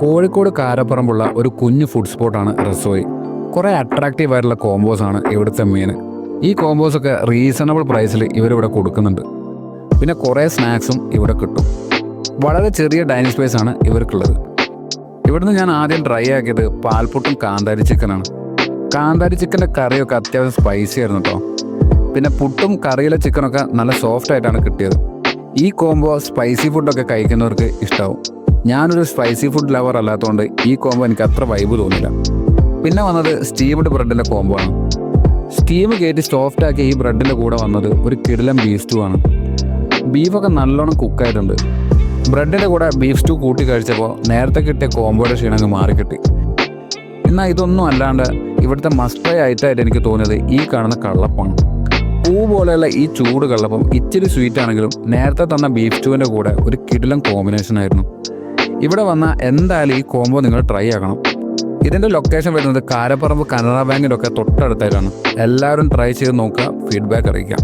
കോഴിക്കോട് കാരപ്പറമ്പുള്ള ഒരു കുഞ്ഞു ഫുഡ് സ്പോട്ടാണ് റസോയി. കുറേ അട്രാക്റ്റീവ് ആയിട്ടുള്ള കോമ്പോസാണ് ഇവിടുത്തെ മെയിൻ. ഈ കോമ്പോസൊക്കെ റീസണബിൾ പ്രൈസിൽ ഇവരിവിടെ കൊടുക്കുന്നുണ്ട്. പിന്നെ കുറേ സ്നാക്സും ഇവിടെ കിട്ടും. വളരെ ചെറിയ ഡൈനിങ് സ്പേസ് ആണ് ഇവർക്കുള്ളത്. ഇവിടുന്ന് ഞാൻ ആദ്യം ട്രൈ ആക്കിയത് പാൽപുട്ടും കാന്താരി ചിക്കനാണ്. കാന്താരി ചിക്കൻ്റെ കറിയൊക്കെ അത്യാവശ്യം സ്പൈസി ആയിരുന്നു കേട്ടോ. പിന്നെ പുട്ടും കറിയിലെ ചിക്കനൊക്കെ നല്ല സോഫ്റ്റ് ആയിട്ടാണ് കിട്ടിയത്. ഈ കോംബോ സ്പൈസി ഫുഡൊക്കെ കഴിക്കുന്നവർക്ക് ഇഷ്ടമാവും. ഞാനൊരു സ്പൈസി ഫുഡ് ലവർ അല്ലാത്തതുകൊണ്ട് ഈ കോംബോ എനിക്ക് അത്ര വൈബ് തോന്നില്ല. പിന്നെ വന്നത് സ്റ്റീംഡ് ബ്രെഡിൻ്റെ കോംബോ ആണ്. സ്റ്റീം കയറ്റി സോഫ്റ്റ് ആക്കിയ ഈ ബ്രെഡിൻ്റെ കൂടെ വന്നത് ഒരു കിടിലൻ ബീഫ് സ്റ്റൂ ആണ്. ബീഫൊക്കെ നല്ലോണം കുക്കായിട്ടുണ്ട്. ബ്രെഡിൻ്റെ കൂടെ ബീഫ് സ്റ്റൂ കൂട്ടി കഴിച്ചപ്പോൾ നേരത്തെ കിട്ടിയ കോംബോയുടെ ക്ഷീണങ്ങ് മാറിക്കിട്ടി. എന്നാൽ ഇതൊന്നും അല്ലാണ്ട് ഇവിടുത്തെ മസ്റ്റ് ട്രൈ ഐറ്റമായിട്ട് എനിക്ക് തോന്നിയത് ഈ കാണുന്ന കള്ളപ്പമാണ്. പൂ പോലെയുള്ള ഈ ചൂട് കള്ളപ്പം ഇച്ചിരി സ്വീറ്റ് ആണെങ്കിലും നേരത്തെ തന്ന ബീഫ് സ്റ്റൂവിൻ്റെ കൂടെ ഒരു കിടിലൻ കോമ്പിനേഷൻ ആയിരുന്നു. ഇവിടെ വന്നാൽ എന്തായാലും ഈ കോംബോ നിങ്ങൾ ട്രൈ ആക്കണം. ഇതിൻ്റെ ലൊക്കേഷൻ വരുന്നത് കാരപ്പറമ്പ് കനറ ബാങ്കിൻ്റെ ഒക്കെ തൊട്ടടുത്തായിട്ടാണ്. എല്ലാവരും ട്രൈ ചെയ്ത് നോക്കുക, ഫീഡ്ബാക്ക് അറിയിക്കാം.